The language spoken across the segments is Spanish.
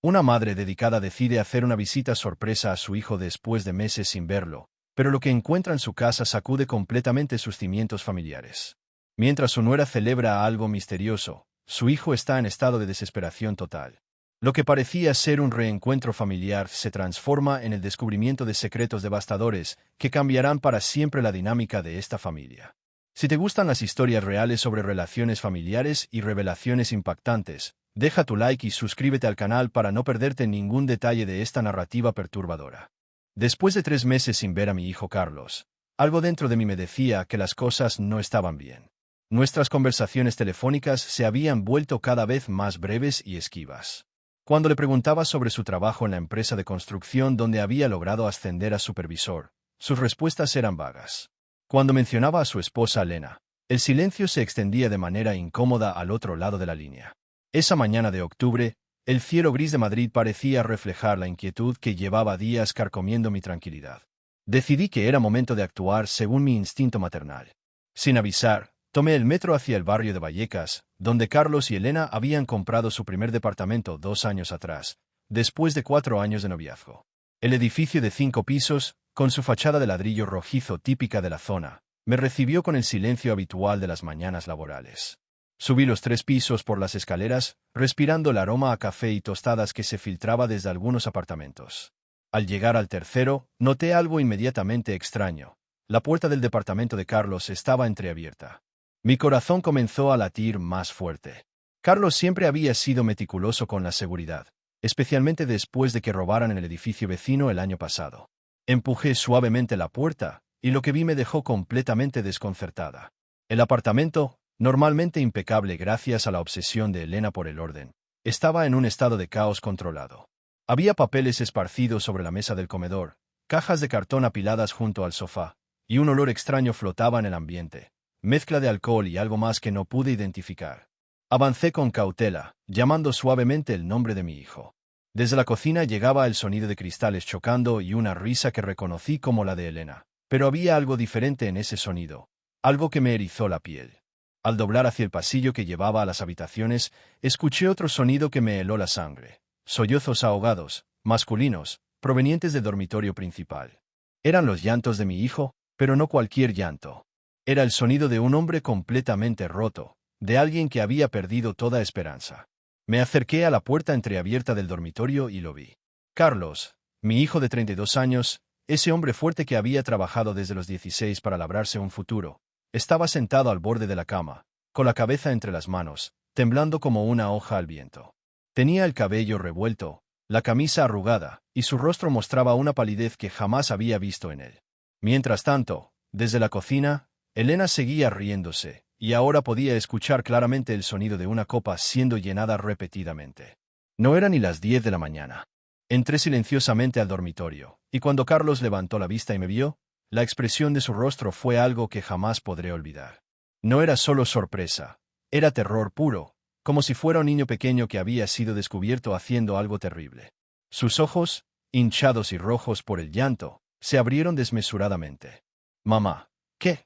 Una madre dedicada decide hacer una visita sorpresa a su hijo después de meses sin verlo, pero lo que encuentra en su casa sacude completamente sus cimientos familiares. Mientras su nuera celebra algo misterioso, su hijo está en estado de desesperación total. Lo que parecía ser un reencuentro familiar se transforma en el descubrimiento de secretos devastadores que cambiarán para siempre la dinámica de esta familia. Si te gustan las historias reales sobre relaciones familiares y revelaciones impactantes, deja tu like y suscríbete al canal para no perderte ningún detalle de esta narrativa perturbadora. Después de 3 meses sin ver a mi hijo Carlos, algo dentro de mí me decía que las cosas no estaban bien. Nuestras conversaciones telefónicas se habían vuelto cada vez más breves y esquivas. Cuando le preguntaba sobre su trabajo en la empresa de construcción donde había logrado ascender a supervisor, sus respuestas eran vagas. Cuando mencionaba a su esposa Elena, el silencio se extendía de manera incómoda al otro lado de la línea. Esa mañana de octubre, el cielo gris de Madrid parecía reflejar la inquietud que llevaba días carcomiendo mi tranquilidad. Decidí que era momento de actuar según mi instinto maternal. Sin avisar, tomé el metro hacia el barrio de Vallecas, donde Carlos y Elena habían comprado su primer departamento 2 años atrás, después de 4 años de noviazgo. El edificio de 5 pisos, con su fachada de ladrillo rojizo típica de la zona, me recibió con el silencio habitual de las mañanas laborales. Subí los 3 pisos por las escaleras, respirando el aroma a café y tostadas que se filtraba desde algunos apartamentos. Al llegar al tercero, noté algo inmediatamente extraño. La puerta del departamento de Carlos estaba entreabierta. Mi corazón comenzó a latir más fuerte. Carlos siempre había sido meticuloso con la seguridad, especialmente después de que robaran en el edificio vecino el año pasado. Empujé suavemente la puerta, y lo que vi me dejó completamente desconcertada. El apartamento, normalmente impecable gracias a la obsesión de Elena por el orden, estaba en un estado de caos controlado. Había papeles esparcidos sobre la mesa del comedor, cajas de cartón apiladas junto al sofá, y un olor extraño flotaba en el ambiente, mezcla de alcohol y algo más que no pude identificar. Avancé con cautela, llamando suavemente el nombre de mi hijo. Desde la cocina llegaba el sonido de cristales chocando y una risa que reconocí como la de Elena. Pero había algo diferente en ese sonido, algo que me erizó la piel. Al doblar hacia el pasillo que llevaba a las habitaciones, escuché otro sonido que me heló la sangre. Sollozos ahogados, masculinos, provenientes del dormitorio principal. Eran los llantos de mi hijo, pero no cualquier llanto. Era el sonido de un hombre completamente roto, de alguien que había perdido toda esperanza. Me acerqué a la puerta entreabierta del dormitorio y lo vi. Carlos, mi hijo de 32 años, ese hombre fuerte que había trabajado desde los 16 para labrarse un futuro, estaba sentado al borde de la cama, con la cabeza entre las manos, temblando como una hoja al viento. Tenía el cabello revuelto, la camisa arrugada, y su rostro mostraba una palidez que jamás había visto en él. Mientras tanto, desde la cocina, Elena seguía riéndose, y ahora podía escuchar claramente el sonido de una copa siendo llenada repetidamente. No eran ni las 10 de la mañana. Entré silenciosamente al dormitorio, y cuando Carlos levantó la vista y me vio, la expresión de su rostro fue algo que jamás podré olvidar. No era solo sorpresa, era terror puro, como si fuera un niño pequeño que había sido descubierto haciendo algo terrible. Sus ojos, hinchados y rojos por el llanto, se abrieron desmesuradamente. «Mamá, ¿qué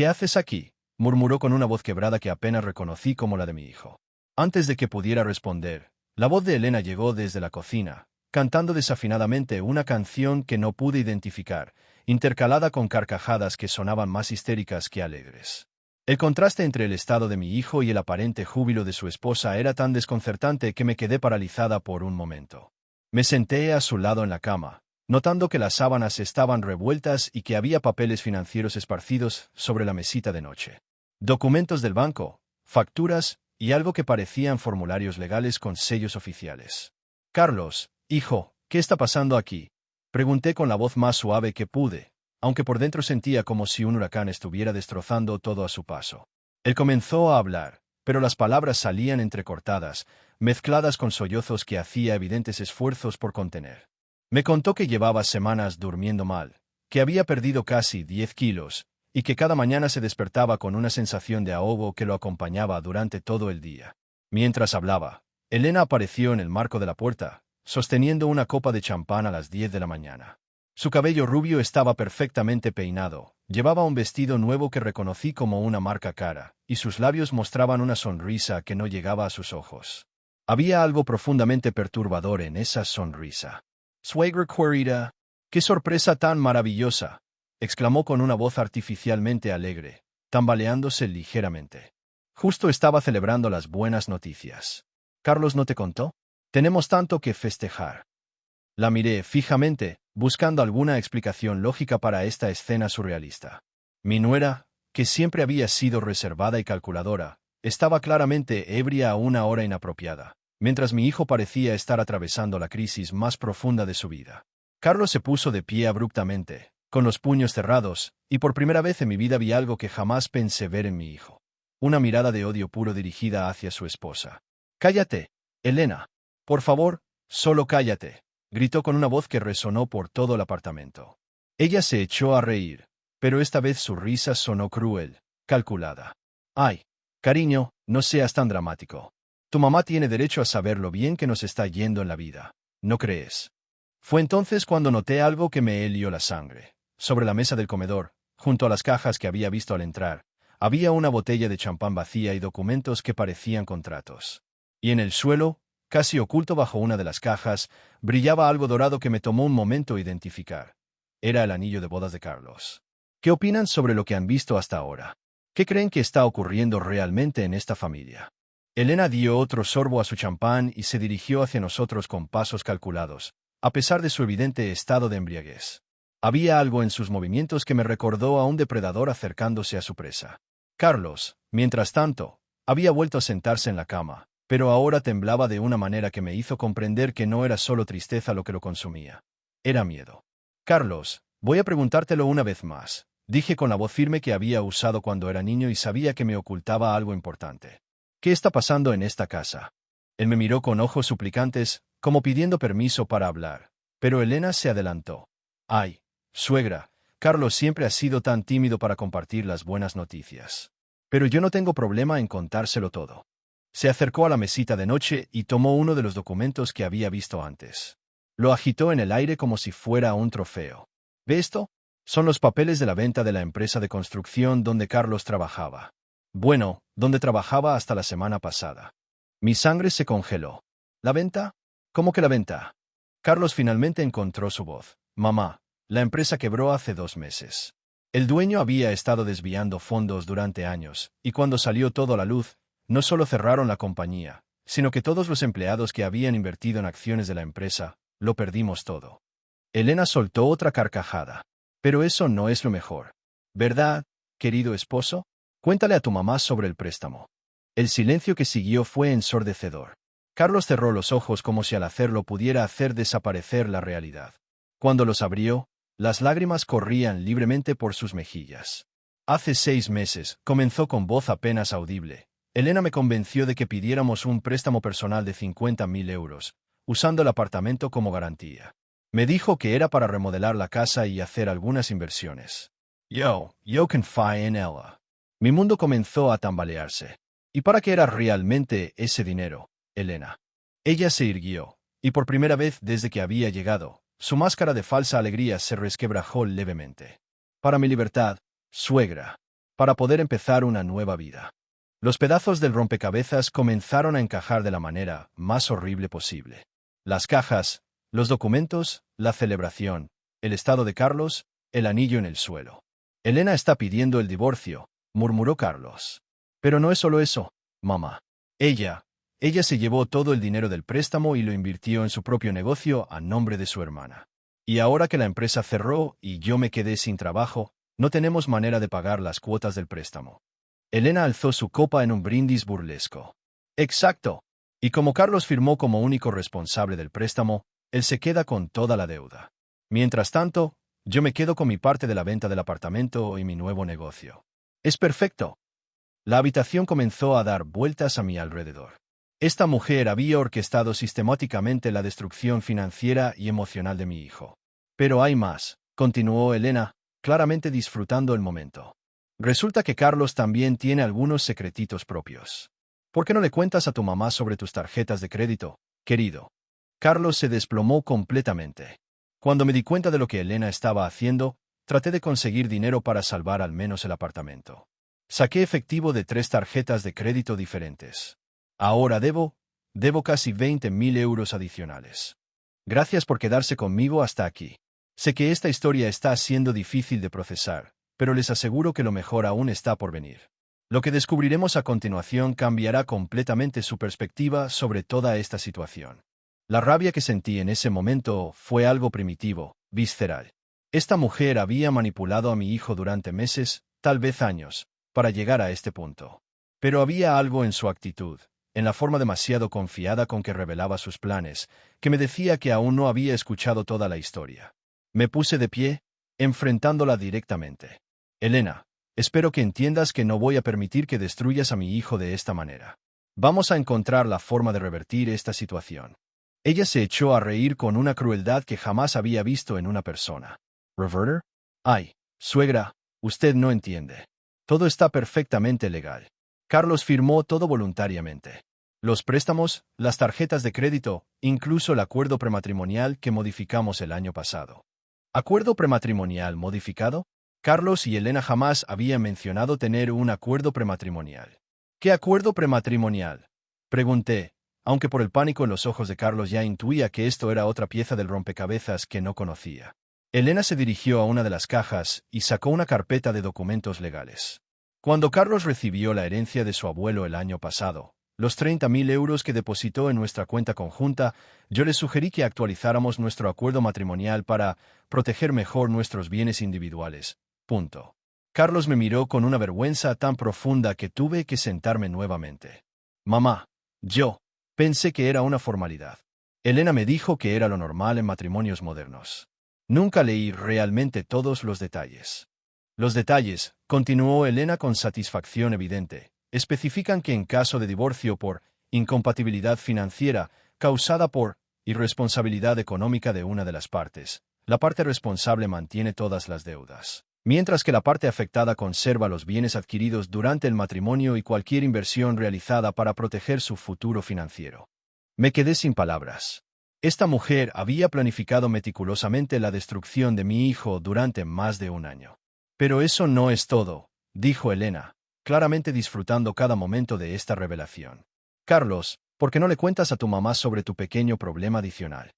haces aquí?», murmuró con una voz quebrada que apenas reconocí como la de mi hijo. Antes de que pudiera responder, la voz de Elena llegó desde la cocina, cantando desafinadamente una canción que no pude identificar, intercalada con carcajadas que sonaban más histéricas que alegres. El contraste entre el estado de mi hijo y el aparente júbilo de su esposa era tan desconcertante que me quedé paralizada por un momento. Me senté a su lado en la cama, notando que las sábanas estaban revueltas y que había papeles financieros esparcidos sobre la mesita de noche. Documentos del banco, facturas y algo que parecían formularios legales con sellos oficiales. «Carlos, hijo, ¿qué está pasando aquí?», pregunté con la voz más suave que pude, aunque por dentro sentía como si un huracán estuviera destrozando todo a su paso. Él comenzó a hablar, pero las palabras salían entrecortadas, mezcladas con sollozos que hacía evidentes esfuerzos por contener. Me contó que llevaba semanas durmiendo mal, que había perdido casi 10 kilos, y que cada mañana se despertaba con una sensación de ahogo que lo acompañaba durante todo el día. Mientras hablaba, Elena apareció en el marco de la puerta, sosteniendo una copa de champán a las 10 de la mañana. Su cabello rubio estaba perfectamente peinado, llevaba un vestido nuevo que reconocí como una marca cara, y sus labios mostraban una sonrisa que no llegaba a sus ojos. Había algo profundamente perturbador en esa sonrisa. Suegra querida, ¡qué sorpresa tan maravillosa!, exclamó con una voz artificialmente alegre, tambaleándose ligeramente. Justo estaba celebrando las buenas noticias. ¿Carlos no te contó? Tenemos tanto que festejar. La miré fijamente, buscando alguna explicación lógica para esta escena surrealista. Mi nuera, que siempre había sido reservada y calculadora, estaba claramente ebria a una hora inapropiada, mientras mi hijo parecía estar atravesando la crisis más profunda de su vida. Carlos se puso de pie abruptamente, con los puños cerrados, y por primera vez en mi vida vi algo que jamás pensé ver en mi hijo. Una mirada de odio puro dirigida hacia su esposa. «Cállate, Elena. Por favor, solo cállate», gritó con una voz que resonó por todo el apartamento. Ella se echó a reír, pero esta vez su risa sonó cruel, calculada. «Ay, cariño, no seas tan dramático. Tu mamá tiene derecho a saber lo bien que nos está yendo en la vida, ¿no crees?» Fue entonces cuando noté algo que me helió la sangre. Sobre la mesa del comedor, junto a las cajas que había visto al entrar, había una botella de champán vacía y documentos que parecían contratos. Y en el suelo, casi oculto bajo una de las cajas, brillaba algo dorado que me tomó un momento identificar. Era el anillo de bodas de Carlos. ¿Qué opinan sobre lo que han visto hasta ahora? ¿Qué creen que está ocurriendo realmente en esta familia? Elena dio otro sorbo a su champán y se dirigió hacia nosotros con pasos calculados, a pesar de su evidente estado de embriaguez. Había algo en sus movimientos que me recordó a un depredador acercándose a su presa. Carlos, mientras tanto, había vuelto a sentarse en la cama, pero ahora temblaba de una manera que me hizo comprender que no era solo tristeza lo que lo consumía. Era miedo. «Carlos, voy a preguntártelo una vez más», dije con la voz firme que había usado cuando era niño y sabía que me ocultaba algo importante. «¿Qué está pasando en esta casa?» Él me miró con ojos suplicantes, como pidiendo permiso para hablar, pero Elena se adelantó. «Ay, suegra, Carlos siempre ha sido tan tímido para compartir las buenas noticias. Pero yo no tengo problema en contárselo todo». Se acercó a la mesita de noche y tomó uno de los documentos que había visto antes. Lo agitó en el aire como si fuera un trofeo. «¿Ve esto? Son los papeles de la venta de la empresa de construcción donde Carlos trabajaba. Bueno, donde trabajaba hasta la semana pasada». Mi sangre se congeló. ¿La venta? ¿Cómo que la venta? Carlos finalmente encontró su voz. «Mamá, la empresa quebró hace 2 meses. El dueño había estado desviando fondos durante años, y cuando salió todo a la luz, no solo cerraron la compañía, sino que todos los empleados que habían invertido en acciones de la empresa, lo perdimos todo». Elena soltó otra carcajada. «Pero eso no es lo mejor. ¿Verdad, querido esposo? Cuéntale a tu mamá sobre el préstamo». El silencio que siguió fue ensordecedor. Carlos cerró los ojos como si al hacerlo pudiera hacer desaparecer la realidad. Cuando los abrió, las lágrimas corrían libremente por sus mejillas. «Hace 6 meses», comenzó con voz apenas audible, «Elena me convenció de que pidiéramos un préstamo personal de 50.000 euros, usando el apartamento como garantía. Me dijo que era para remodelar la casa y hacer algunas inversiones. Yo confié en ella». Mi mundo comenzó a tambalearse. ¿Y para qué era realmente ese dinero, Elena? Ella se irguió, y por primera vez desde que había llegado, su máscara de falsa alegría se resquebrajó levemente. «Para mi libertad, suegra. Para poder empezar una nueva vida». Los pedazos del rompecabezas comenzaron a encajar de la manera más horrible posible. Las cajas, los documentos, la celebración, el estado de Carlos, el anillo en el suelo. «Elena está pidiendo el divorcio», murmuró Carlos. «Pero no es solo eso, mamá. Ella se llevó todo el dinero del préstamo y lo invirtió en su propio negocio a nombre de su hermana. Y ahora que la empresa cerró y yo me quedé sin trabajo, no tenemos manera de pagar las cuotas del préstamo». Elena alzó su copa en un brindis burlesco. «Exacto. Y como Carlos firmó como único responsable del préstamo, él se queda con toda la deuda. Mientras tanto, yo me quedo con mi parte de la venta del apartamento y mi nuevo negocio. Es perfecto». La habitación comenzó a dar vueltas a mi alrededor. Esta mujer había orquestado sistemáticamente la destrucción financiera y emocional de mi hijo. «Pero hay más», continuó Elena, claramente disfrutando el momento. «Resulta que Carlos también tiene algunos secretitos propios. ¿Por qué no le cuentas a tu mamá sobre tus tarjetas de crédito, querido?» Carlos se desplomó completamente. Cuando me di cuenta de lo que Elena estaba haciendo, traté de conseguir dinero para salvar al menos el apartamento. Saqué efectivo de 3 tarjetas de crédito diferentes. «Ahora debo», Debo casi 20.000 euros adicionales. Gracias por quedarse conmigo hasta aquí. Sé que esta historia está siendo difícil de procesar, pero les aseguro que lo mejor aún está por venir. Lo que descubriremos a continuación cambiará completamente su perspectiva sobre toda esta situación. La rabia que sentí en ese momento fue algo primitivo, visceral. Esta mujer había manipulado a mi hijo durante meses, tal vez años, para llegar a este punto. Pero había algo en su actitud, en la forma demasiado confiada con que revelaba sus planes, que me decía que aún no había escuchado toda la historia. Me puse de pie, enfrentándola directamente. Elena, espero que entiendas que no voy a permitir que destruyas a mi hijo de esta manera. Vamos a encontrar la forma de revertir esta situación. Ella se echó a reír con una crueldad que jamás había visto en una persona. ¿Reverter? Ay, suegra, usted no entiende. Todo está perfectamente legal. Carlos firmó todo voluntariamente. Los préstamos, las tarjetas de crédito, incluso el acuerdo prematrimonial que modificamos el año pasado. ¿Acuerdo prematrimonial modificado? Carlos y Elena jamás habían mencionado tener un acuerdo prematrimonial. ¿Qué acuerdo prematrimonial? Pregunté, aunque por el pánico en los ojos de Carlos ya intuía que esto era otra pieza del rompecabezas que no conocía. Elena se dirigió a una de las cajas y sacó una carpeta de documentos legales. Cuando Carlos recibió la herencia de su abuelo el año pasado, los 30.000 euros que depositó en nuestra cuenta conjunta, yo le sugerí que actualizáramos nuestro acuerdo matrimonial para proteger mejor nuestros bienes individuales. Punto. Carlos me miró con una vergüenza tan profunda que tuve que sentarme nuevamente. Mamá, yo pensé que era una formalidad. Elena me dijo que era lo normal en matrimonios modernos. Nunca leí realmente todos los detalles. Los detalles, continuó Elena con satisfacción evidente, especifican que en caso de divorcio por incompatibilidad financiera causada por irresponsabilidad económica de una de las partes, la parte responsable mantiene todas las deudas, mientras que la parte afectada conserva los bienes adquiridos durante el matrimonio y cualquier inversión realizada para proteger su futuro financiero. Me quedé sin palabras. Esta mujer había planificado meticulosamente la destrucción de mi hijo durante más de un año. Pero eso no es todo, dijo Elena, claramente disfrutando cada momento de esta revelación. Carlos, ¿por qué no le cuentas a tu mamá sobre tu pequeño problema adicional?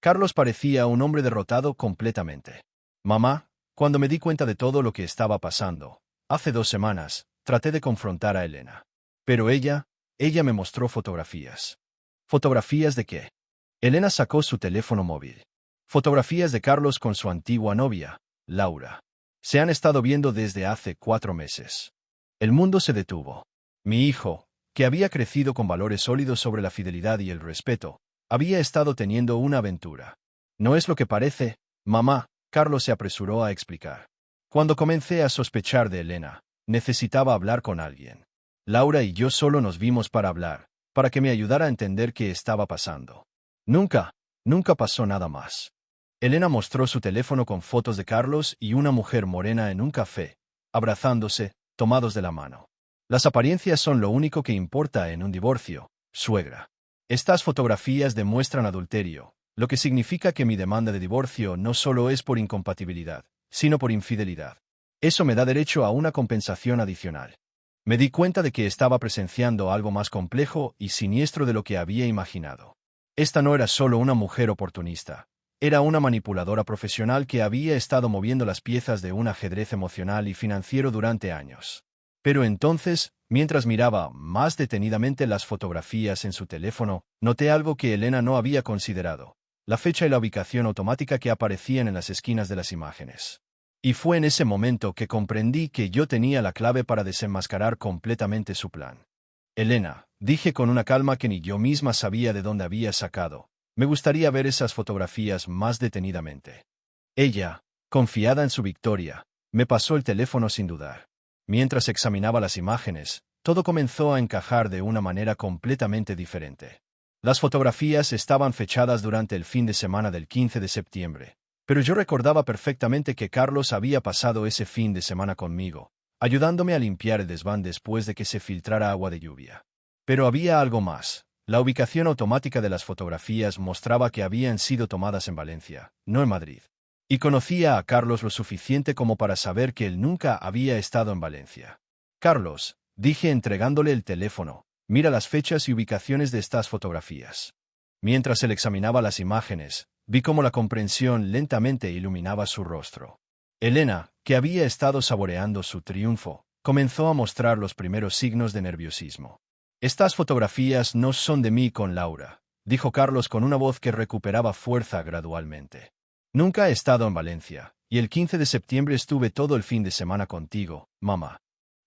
Carlos parecía un hombre derrotado completamente. Mamá, cuando me di cuenta de todo lo que estaba pasando, hace 2 semanas, traté de confrontar a Elena. Pero ella me mostró fotografías. ¿Fotografías de qué? Elena sacó su teléfono móvil. Fotografías de Carlos con su antigua novia, Laura. Se han estado viendo desde hace 4 meses. El mundo se detuvo. Mi hijo, que había crecido con valores sólidos sobre la fidelidad y el respeto, había estado teniendo una aventura. No es lo que parece, mamá, Carlos se apresuró a explicar. Cuando comencé a sospechar de Elena, necesitaba hablar con alguien. Laura y yo solo nos vimos para hablar, para que me ayudara a entender qué estaba pasando. Nunca pasó nada más. Elena mostró su teléfono con fotos de Carlos y una mujer morena en un café, abrazándose, tomados de la mano. Las apariencias son lo único que importa en un divorcio, suegra. Estas fotografías demuestran adulterio, lo que significa que mi demanda de divorcio no solo es por incompatibilidad, sino por infidelidad. Eso me da derecho a una compensación adicional. Me di cuenta de que estaba presenciando algo más complejo y siniestro de lo que había imaginado. Esta no era solo una mujer oportunista. Era una manipuladora profesional que había estado moviendo las piezas de un ajedrez emocional y financiero durante años. Pero entonces, mientras miraba más detenidamente las fotografías en su teléfono, noté algo que Elena no había considerado: la fecha y la ubicación automática que aparecían en las esquinas de las imágenes. Y fue en ese momento que comprendí que yo tenía la clave para desenmascarar completamente su plan. Elena, dije con una calma que ni yo misma sabía de dónde había sacado, me gustaría ver esas fotografías más detenidamente. Ella, confiada en su victoria, me pasó el teléfono sin dudar. Mientras examinaba las imágenes, todo comenzó a encajar de una manera completamente diferente. Las fotografías estaban fechadas durante el fin de semana del 15 de septiembre, pero yo recordaba perfectamente que Carlos había pasado ese fin de semana conmigo, ayudándome a limpiar el desván después de que se filtrara agua de lluvia. Pero había algo más. La ubicación automática de las fotografías mostraba que habían sido tomadas en Valencia, no en Madrid. Y conocía a Carlos lo suficiente como para saber que él nunca había estado en Valencia. Carlos, dije entregándole el teléfono, Mira las fechas y ubicaciones de estas fotografías. Mientras él examinaba las imágenes, vi cómo la comprensión lentamente iluminaba su rostro. Elena, que había estado saboreando su triunfo, comenzó a mostrar los primeros signos de nerviosismo. Estas fotografías no son de mí con Laura, dijo Carlos con una voz que recuperaba fuerza gradualmente. Nunca he estado en Valencia, y el 15 de septiembre estuve todo el fin de semana contigo, mamá.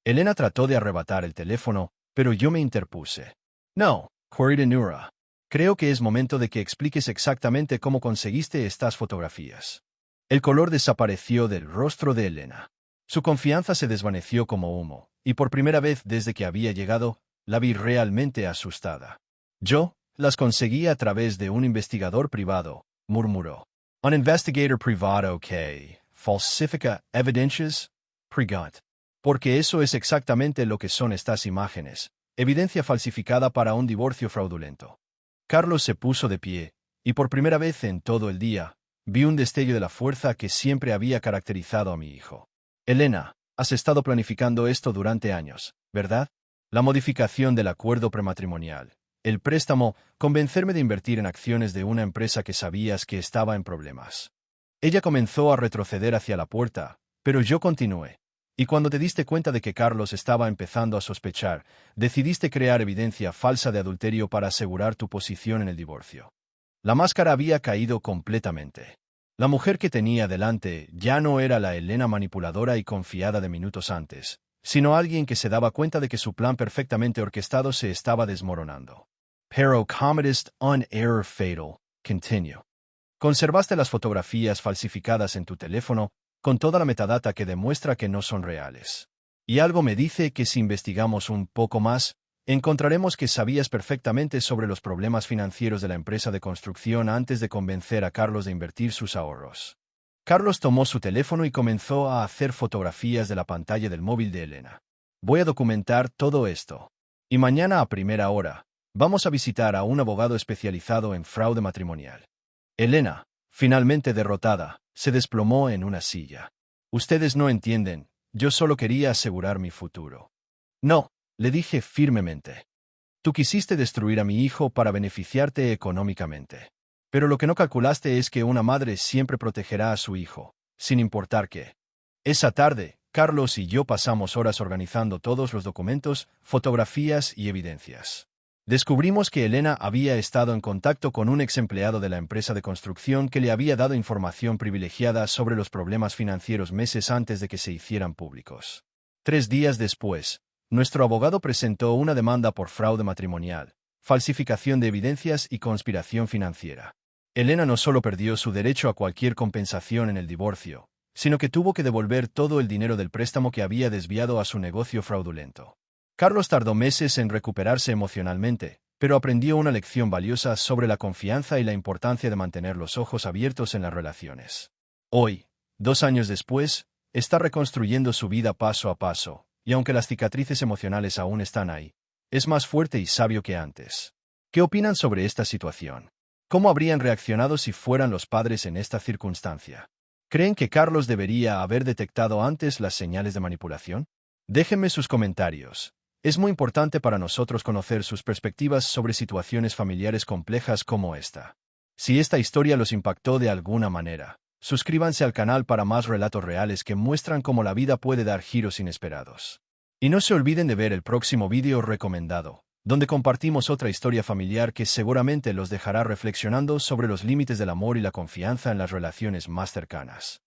Elena trató de arrebatar el teléfono, pero yo me interpuse. No, Nura. Creo que es momento de que expliques exactamente cómo conseguiste estas fotografías. El color desapareció del rostro de Elena. Su confianza se desvaneció como humo, y por primera vez desde que había llegado, la vi realmente asustada. Yo las conseguí a través de un investigador privado, murmuró. Un investigador privado que falsifica evidencias, preguntó. Porque eso es exactamente lo que son estas imágenes, evidencia falsificada para un divorcio fraudulento. Carlos se puso de pie, y por primera vez en todo el día, vi un destello de la fuerza que siempre había caracterizado a mi hijo. Elena, has estado planificando esto durante años, ¿verdad? La modificación del acuerdo prematrimonial, el préstamo, convencerme de invertir en acciones de una empresa que sabías que estaba en problemas. Ella comenzó a retroceder hacia la puerta, pero yo continué. Y cuando te diste cuenta de que Carlos estaba empezando a sospechar, decidiste crear evidencia falsa de adulterio para asegurar tu posición en el divorcio. La máscara había caído completamente. La mujer que tenía delante ya no era la Elena manipuladora y confiada de minutos antes, sino alguien que se daba cuenta de que su plan perfectamente orquestado se estaba desmoronando. Pero committed un error fatal, continuó. Conservaste las fotografías falsificadas en tu teléfono, con toda la metadata que demuestra que no son reales. Y algo me dice que si investigamos un poco más, encontraremos que sabías perfectamente sobre los problemas financieros de la empresa de construcción antes de convencer a Carlos de invertir sus ahorros. Carlos tomó su teléfono y comenzó a hacer fotografías de la pantalla del móvil de Elena. Voy a documentar todo esto. Y mañana a primera hora, vamos a visitar a un abogado especializado en fraude matrimonial. Elena, finalmente derrotada, se desplomó en una silla. Ustedes no entienden, yo solo quería asegurar mi futuro. No, le dije firmemente. Tú quisiste destruir a mi hijo para beneficiarte económicamente. Pero lo que no calculaste es que una madre siempre protegerá a su hijo, sin importar qué. Esa tarde, Carlos y yo pasamos horas organizando todos los documentos, fotografías y evidencias. Descubrimos que Elena había estado en contacto con un ex empleado de la empresa de construcción que le había dado información privilegiada sobre los problemas financieros meses antes de que se hicieran públicos. 3 días después, nuestro abogado presentó una demanda por fraude matrimonial, falsificación de evidencias y conspiración financiera. Elena no solo perdió su derecho a cualquier compensación en el divorcio, sino que tuvo que devolver todo el dinero del préstamo que había desviado a su negocio fraudulento. Carlos tardó meses en recuperarse emocionalmente, pero aprendió una lección valiosa sobre la confianza y la importancia de mantener los ojos abiertos en las relaciones. Hoy, 2 años después, está reconstruyendo su vida paso a paso, y aunque las cicatrices emocionales aún están ahí, es más fuerte y sabio que antes. ¿Qué opinan sobre esta situación? ¿Cómo habrían reaccionado si fueran los padres en esta circunstancia? ¿Creen que Carlos debería haber detectado antes las señales de manipulación? Déjenme sus comentarios. Es muy importante para nosotros conocer sus perspectivas sobre situaciones familiares complejas como esta. Si esta historia los impactó de alguna manera, suscríbanse al canal para más relatos reales que muestran cómo la vida puede dar giros inesperados. Y no se olviden de ver el próximo vídeo recomendado, donde compartimos otra historia familiar que seguramente los dejará reflexionando sobre los límites del amor y la confianza en las relaciones más cercanas.